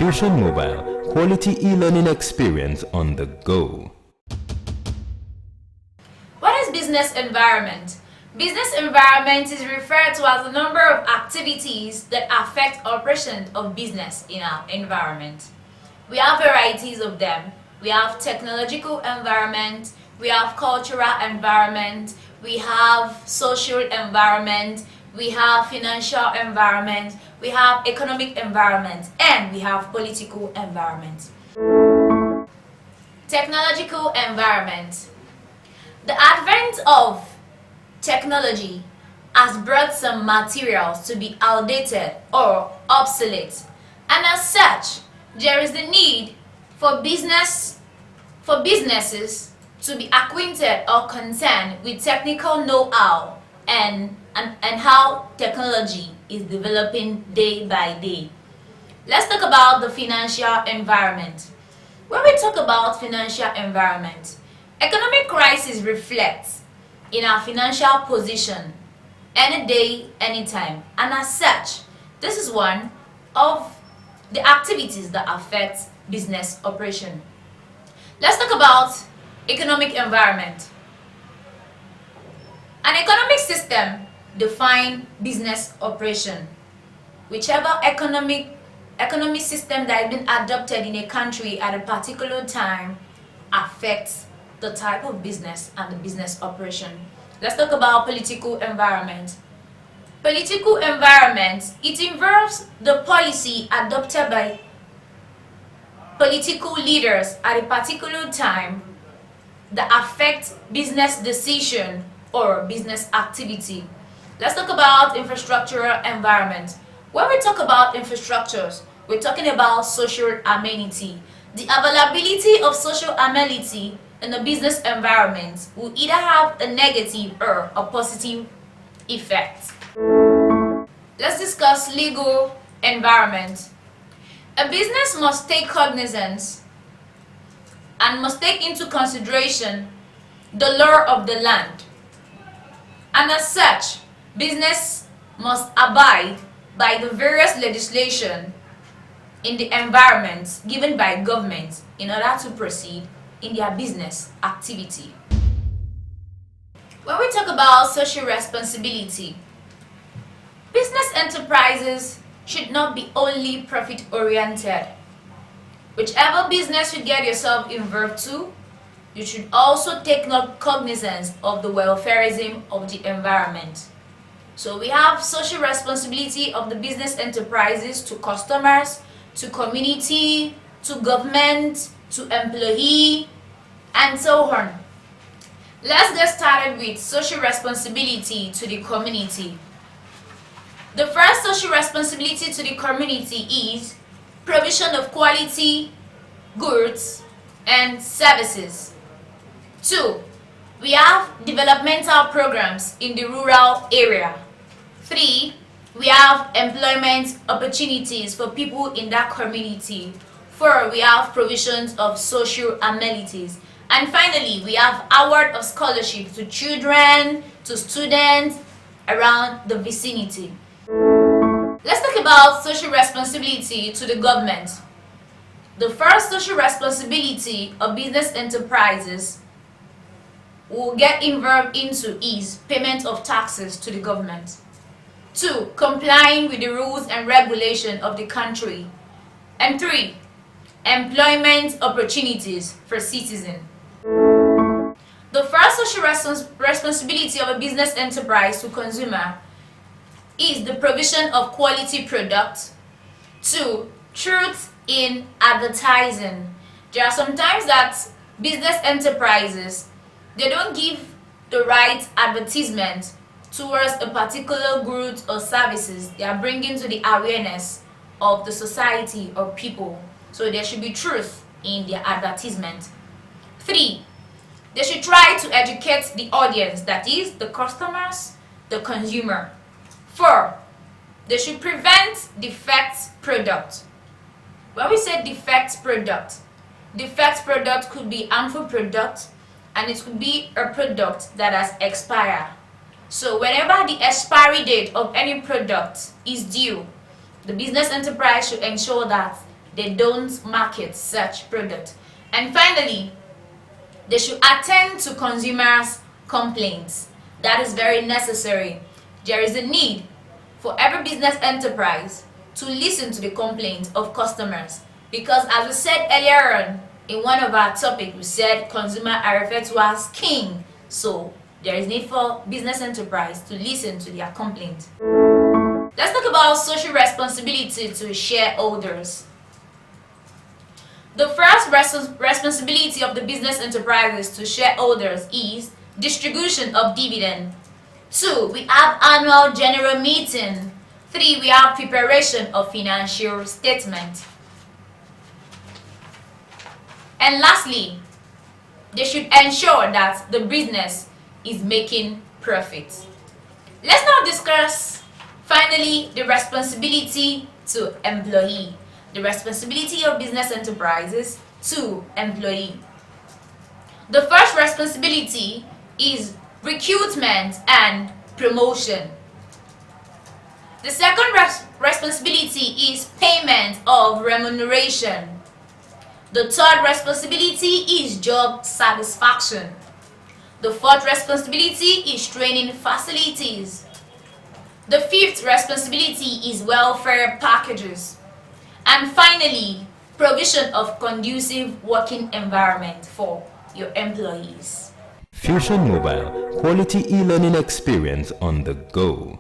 Institution Mobile, quality e-learning experience on the go. What is business environment? Business environment is referred to as a number of activities that affect operation of business in our environment. We have varieties of them. We have technological environment, we have cultural environment, we have social environment, we have financial environment, we have economic environment, and we have political environment. Technological environment. The advent of technology has brought some materials to be outdated or obsolete, and as such, there is the need for businesses to be acquainted or concerned with technical know-how and how technology is developing day by day. Let's talk about the financial environment. When we talk about financial environment, economic crisis reflects in our financial position any day, anytime, and as such, this is one of the activities that affect business operation. Let's talk about economic environment. An economic system defines business operation. Whichever economic system that has been adopted in a country at a particular time affects the type of business and the business operation. Let's talk about political environment. Political environment, it involves the policy adopted by political leaders at a particular time that affect business decision or business activity. Let's talk about infrastructural environment. When we talk about infrastructures, we're talking about social amenity. The availability of social amenity in a business environment will either have a negative or a positive effect. Let's discuss legal environment. A business must take cognizance and must take into consideration the law of the land. And as such, business must abide by the various legislation in the environment given by government in order to proceed in their business activity. When we talk about social responsibility, business enterprises should not be only profit-oriented. Whichever business you get yourself involved to, you should also take cognizance of the welfareism of the environment. So we have social responsibility of the business enterprises to customers, to community, to government, to employee, and so on. Let's get started with social responsibility to the community. The first social responsibility to the community is provision of quality goods and services. 2. We have developmental programs in the rural area. 3. We have employment opportunities for people in that community. 4. We have provisions of social amenities. And finally, we have award of scholarships to children, to students around the vicinity. Let's talk about social responsibility to the government. The first social responsibility of business enterprises will get involved into is payment of taxes to the government. 2. Complying with the rules and regulations of the country. And 3. Employment opportunities for citizens. The first social responsibility of a business enterprise to consumer is the provision of quality products. 2. Truth in advertising. There are some times that business enterprises, they don't give the right advertisement towards a particular goods or services they are bringing to the awareness of the society or people. So there should be truth in their advertisement. 3. They should try to educate the audience, that is, the customers, the consumer. 4. They should prevent defect product. When we say defect product could be harmful product, and it could be a product that has expired. So whenever the expiry date of any product is due, the business enterprise should ensure that they don't market such product. And finally, they should attend to consumers' complaints. That is very necessary. There is a need for every business enterprise to listen to the complaints of customers, because as we said earlier on in one of our topics, we said consumer are referred to as king. So there is need for business enterprise to listen to their complaints. Let's talk about social responsibility to shareholders. The first responsibility of the business enterprises to shareholders is distribution of dividend. 2, we have annual general meeting. 3, we have preparation of financial statement. And lastly, they should ensure that the business is making profit. Let's now discuss finally the responsibility to employee. The responsibility of business enterprises to employee. The first responsibility is recruitment and promotion. The second responsibility is payment of remuneration. The third responsibility is job satisfaction. The fourth responsibility is training facilities. The fifth responsibility is welfare packages. And finally, provision of conducive working environment for your employees. Fusion Mobile, quality e-learning experience on the go.